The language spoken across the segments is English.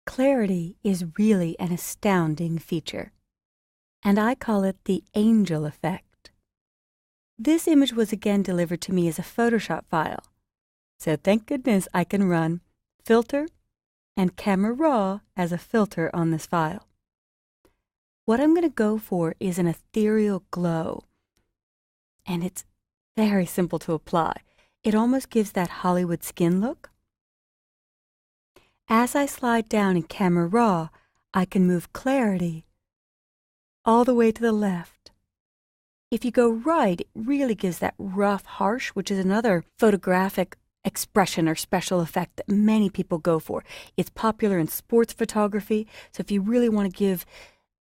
Clarity is really an astounding feature, and I call it the angel effect. This image was again delivered to me as a Photoshop file, so thank goodness I can run Filter and Camera Raw as a filter on this file. What I'm going to go for is an ethereal glow, and it's very simple to apply. It almost gives that Hollywood skin look. As I slide down in Camera Raw, I can move clarity all the way to the left. If you go right, it really gives that rough, harsh, which is another photographic expression or special effect that many people go for. It's popular in sports photography, so if you really want to give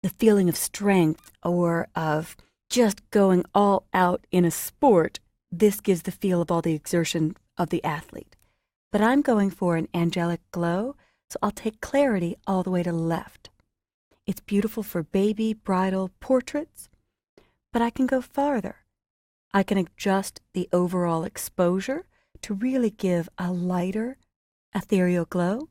the feeling of strength or of just going all out in a sport, this gives the feel of all the exertion of the athlete. But I'm going for an angelic glow, so I'll take clarity all the way to the left. It's beautiful for baby, bridal, portraits, but I can go farther. I can adjust the overall exposure to really give a lighter, ethereal glow.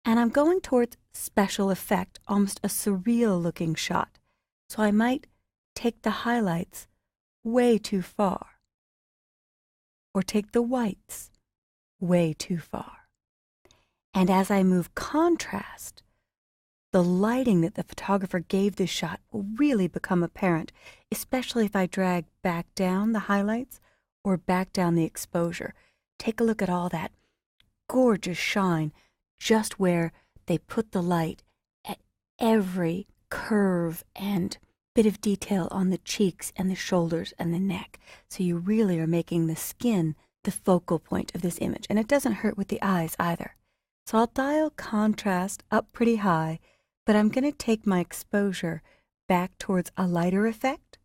And I'm going towards special effect, almost a surreal looking shot. So I might take the highlights way too far, or take the whites way too far. And as I move contrast, the lighting that the photographer gave this shot will really become apparent, especially if I drag back down the highlights or back down the exposure. Take a look at all that gorgeous shine just where they put the light at every curve and bit of detail on the cheeks and the shoulders and the neck. So you really are making the skin the focal point of this image. And it doesn't hurt with the eyes either. So I'll dial contrast up pretty high, but I'm going to take my exposure back towards a lighter effect.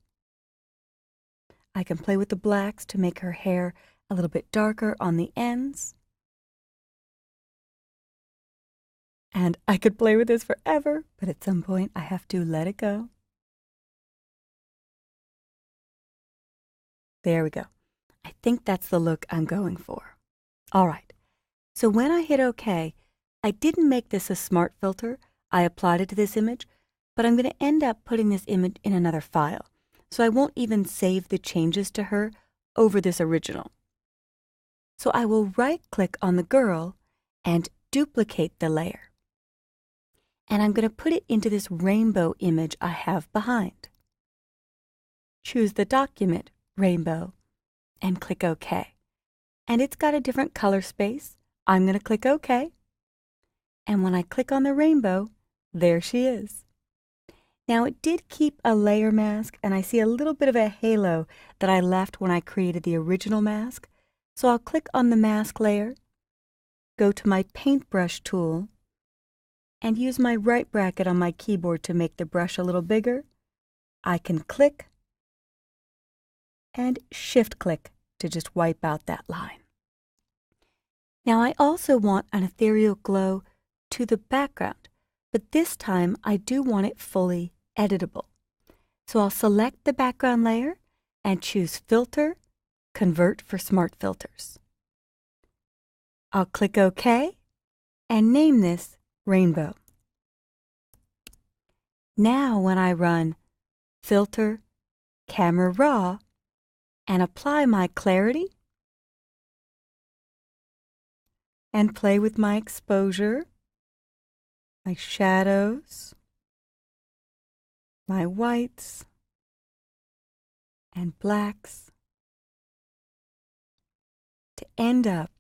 I can play with the blacks to make her hair a little bit darker on the ends. And I could play with this forever, but at some point I have to let it go. There we go. I think that's the look I'm going for. All right. So when I hit OK, I didn't make this a smart filter. I applied it to this image, but I'm going to end up putting this image in another file. So I won't even save the changes to her over this original. So I will right-click on the girl and duplicate the layer. And I'm going to put it into this rainbow image I have behind. Choose the document, Rainbow, and click OK. And it's got a different color space. I'm going to click OK. And when I click on the rainbow, there she is. Now it did keep a layer mask, and I see a little bit of a halo that I left when I created the original mask. So I'll click on the mask layer, go to my paintbrush tool, and use my right bracket on my keyboard to make the brush a little bigger. I can click and shift click to just wipe out that line. Now I also want an ethereal glow to the background, but this time I do want it fully editable. So I'll select the background layer and choose Filter, Convert for Smart Filters. I'll click OK and name this Rainbow. Now when I run Filter, Camera Raw, and apply my clarity, and play with my exposure, my shadows, my whites and blacks, to end up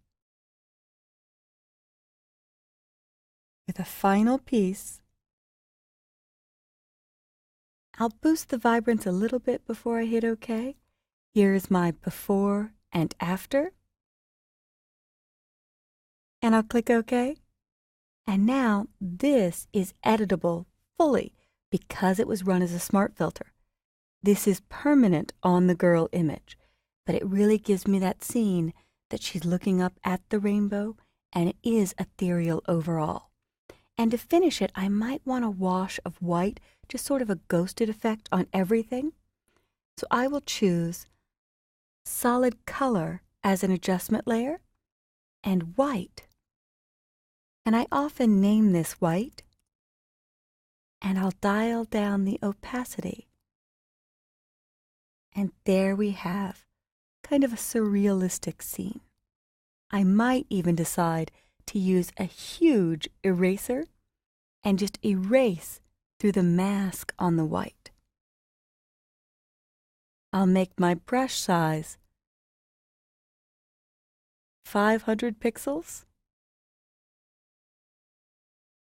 with a final piece. I'll boost the vibrance a little bit before I hit OK. Here is my before and after. And I'll click OK. And now this is editable fully because it was run as a smart filter. This is permanent on the girl image, but it really gives me that scene that she's looking up at the rainbow, and it is ethereal overall. And to finish it, I might want a wash of white, just sort of a ghosted effect on everything. So I will choose solid color as an adjustment layer and white. And I often name this white, and I'll dial down the opacity. And there we have kind of a surrealistic scene. I might even decide to use a huge eraser and just erase through the mask on the white. I'll make my brush size 500 pixels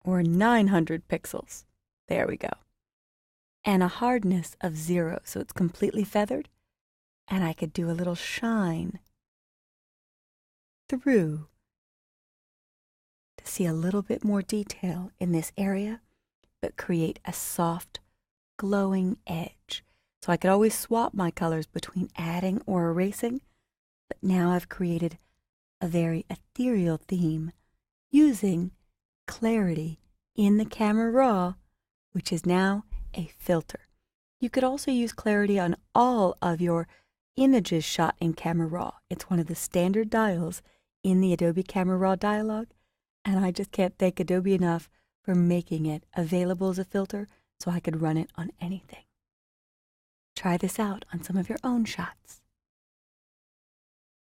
or 900 pixels. There we go. And a hardness of 0, so it's completely feathered. And I could do a little shine through to see a little bit more detail in this area, but create a soft, glowing edge. So I could always swap my colors between adding or erasing, but now I've created a very ethereal theme using clarity in the Camera Raw, which is now a filter. You could also use clarity on all of your images shot in Camera Raw. It's one of the standard dials in the Adobe Camera Raw dialog, and I just can't thank Adobe enough for making it available as a filter so I could run it on anything. Try this out on some of your own shots.